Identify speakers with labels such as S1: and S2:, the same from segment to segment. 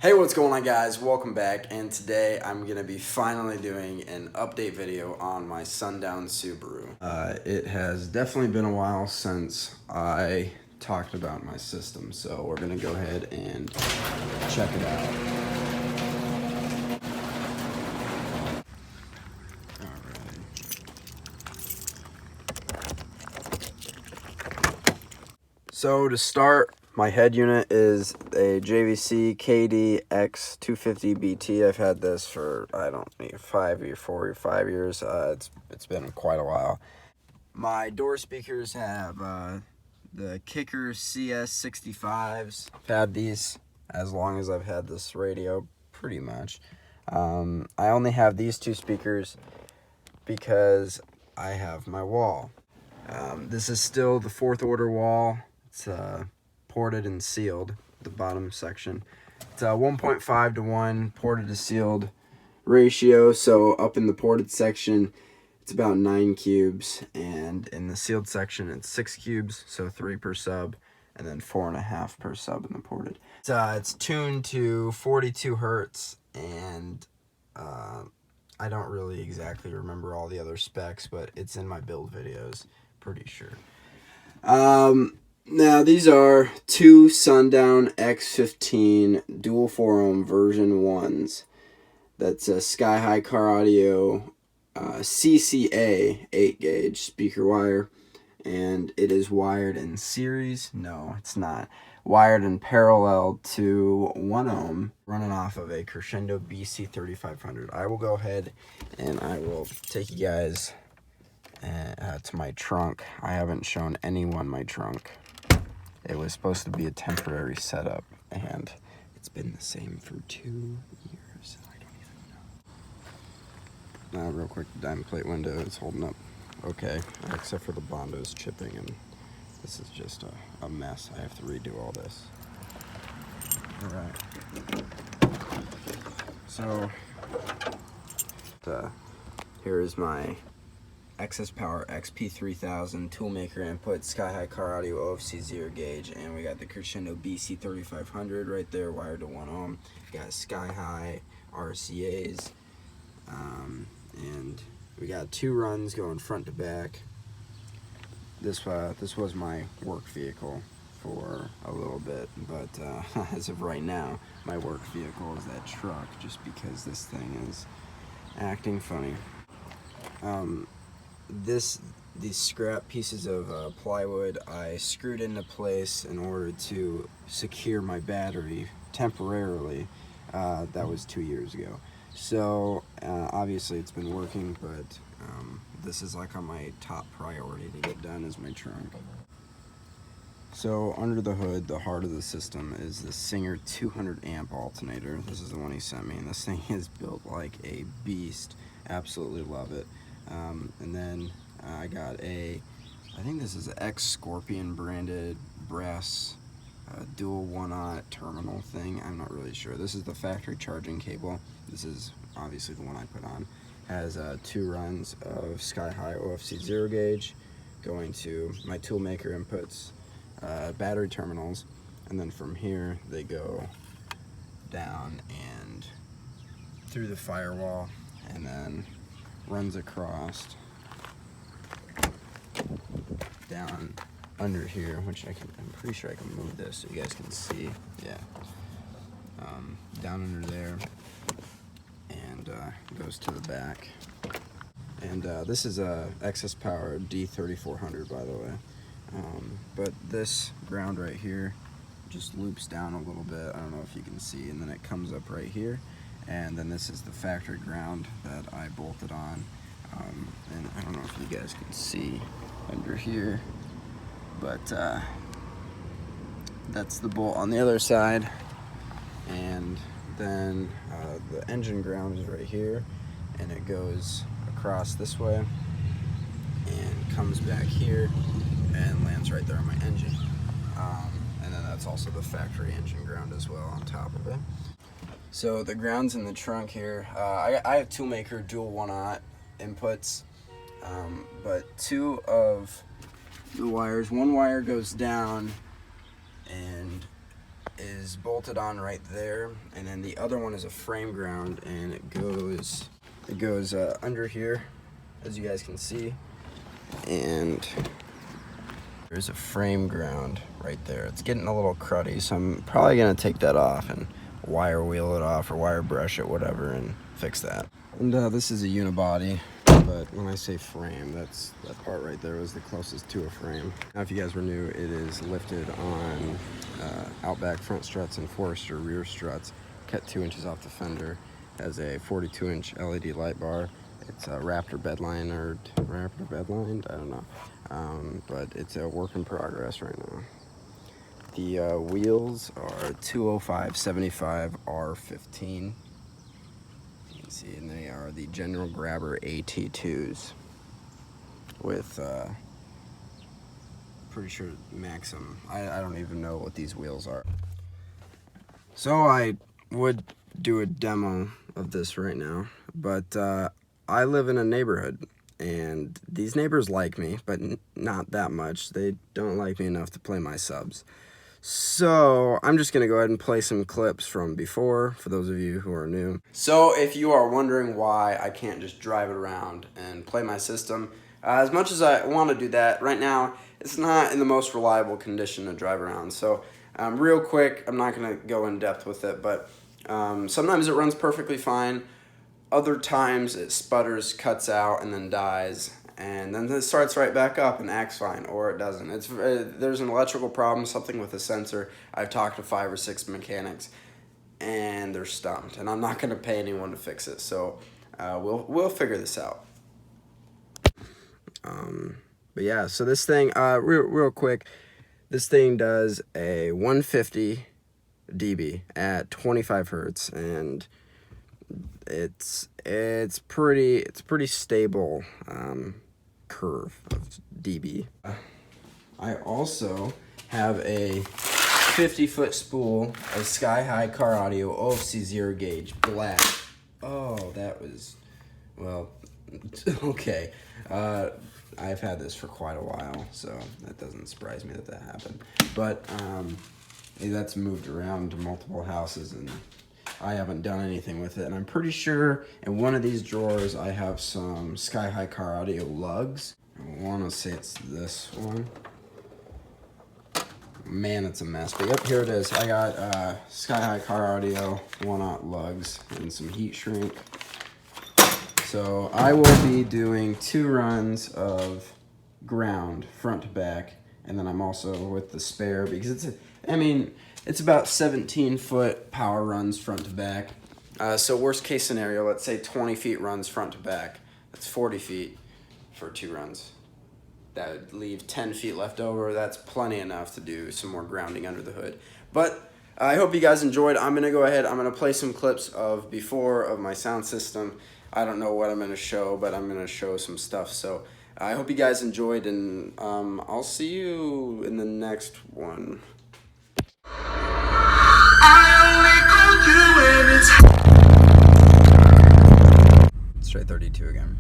S1: Hey, what's going on, guys? Welcome back, and today I'm going to be finally doing an update video on my Sundown Subaru. It has definitely been a while since I talked about my system, so we're going to go ahead and check it out. So to start, my head unit is a JVC KD X15 I've had this for, I don't know, 4 or 5 years. It's been quite a while. My door speakers have the Kicker CS65s. I've had these as long as I've had this radio, pretty much. I only have these two speakers because I have my wall. This is still the 4th order wall. It's ported and sealed, the bottom section. It's a 1.5 to 1 ported to sealed ratio, so up in the ported section it's about 9 cubes, and in the sealed section it's 6 cubes, so 3 per sub, and then 4.5 per sub in the ported. It's tuned to 42 hertz, and I don't really exactly remember all the other specs, but it's in my build videos, pretty sure. Now, these are two Sundown X15 dual 4-ohm version 1s. That's a Skyhighcaraudio CCA 8-gauge speaker wire, and it is wired in series. No, it's not. Wired in parallel to 1 ohm, running off of a Crescendo BC3500. I will go ahead and I will take you guys to my trunk. I haven't shown anyone my trunk. It was supposed to be a temporary setup, and it's been the same for 2 years. I don't even know. Real quick, the diamond plate window is holding up okay, except for the Bondo's chipping, and this is just a mess. I have to redo all this. Alright. So, here is my Excess Power XP3000 Toolmaker Inputs Skyhighcaraudio OFC 0 gauge, and we got the Crescendo BC3500 right there, wired to 1 ohm. Got Skyhigh RCAs, and we got 2 runs going front to back. This was my work vehicle for a little bit, but as of right now, my work vehicle is that truck, just because this thing is acting funny. These scrap pieces of plywood I screwed into place in order to secure my battery temporarily. That was 2 years ago. So obviously it's been working, but this is like on my top priority to get done is my trunk. So under the hood, the heart of the system is the Singer 200 amp alternator. This is the one he sent me, and this thing is built like a beast. Absolutely love it. And then I got I think this is an X-Scorpion branded brass dual 1-aught terminal thing. I'm not really sure. This is the factory charging cable. This is obviously the one I put on. Has 2 runs of Skyhigh OFC 0 gauge going to my Toolmaker Inputs battery terminals, and then from here they go down and through the firewall, and then runs across down under here, which I'm pretty sure I can move this so you guys can see. Yeah, down under there, and goes to the back. And this is a Excess Power D3400, by the way. But this ground right here just loops down a little bit. I don't know if you can see, and then it comes up right here. And then this is the factory ground that I bolted on. And I don't know if you guys can see under here, but that's the bolt on the other side. And then the engine ground is right here, and it goes across this way and comes back here and lands right there on my engine. And then that's also the factory engine ground as well on top of it. So the ground's in the trunk here. I have Toolmaker dual 1-aught inputs, but 2 of the wires, one wire goes down and is bolted on right there, and then the other one is a frame ground, and it goes under here, as you guys can see, and there's a frame ground right there. It's getting a little cruddy, so I'm probably gonna take that off and wire wheel it off or wire brush it, whatever, and fix that. And this is a unibody, but when I say frame, that part right there was the closest to a frame. Now, if you guys were new, it is lifted on Outback front struts and Forester rear struts, cut 2 inches off the fender, has a 42-inch LED light bar. It's a Raptor bedline, or Raptor bedlined, I don't know, but it's a work in progress right now. The wheels are 205/75 R15. You can see, and they are the General Grabber AT2s with pretty sure Maxim. I don't even know what these wheels are. So I would do a demo of this right now, but I live in a neighborhood, and these neighbors like me, but not that much. They don't like me enough to play my subs. So I'm just gonna go ahead and play some clips from before for those of you who are new. So if you are wondering why I can't just drive it around and play my system, as much as I want to do that, right now it's not in the most reliable condition to drive around. So real quick, I'm not gonna go in depth with it, but sometimes it runs perfectly fine. Other times it sputters, cuts out, and then dies, and then it starts right back up and acts fine, or it doesn't. There's an electrical problem, something with the sensor. I've talked to 5 or 6 mechanics, and they're stumped, and I'm not going to pay anyone to fix it. So we'll figure this out. But yeah, so this thing, real quick, this thing does a 150 dB at 25 hertz, and it's pretty stable curve of dB. I also have a 50-foot spool of Skyhighcaraudio OFC 0 gauge black. Oh, that was, well, okay. I've had this for quite a while, so that doesn't surprise me that happened. But that's moved around to multiple houses, and I haven't done anything with it. And I'm pretty sure in one of these drawers I have some Skyhighcaraudio lugs. I want to say it's this one. Man, it's a mess. But yep, here it is. I got Skyhighcaraudio 1/0 lugs and some heat shrink. So I will be doing 2 runs of ground front to back, and then I'm also with the spare, because it's about 17-foot power runs front to back. So worst case scenario, let's say 20 feet runs front to back. That's 40 feet for 2 runs. That would leave 10 feet left over. That's plenty enough to do some more grounding under the hood. But I hope you guys enjoyed. I'm gonna go ahead, I'm gonna play some clips of before of my sound system. I don't know what I'm gonna show, but I'm gonna show some stuff. So I hope you guys enjoyed, and I'll see you in the next one. Straight 32 again.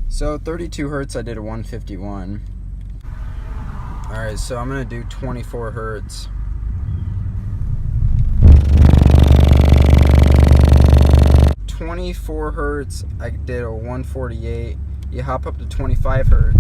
S1: So 32 hertz, I did a 151. All right, so I'm gonna do 24 hertz. .24 hertz, I did a 148. You hop up to 25 hertz.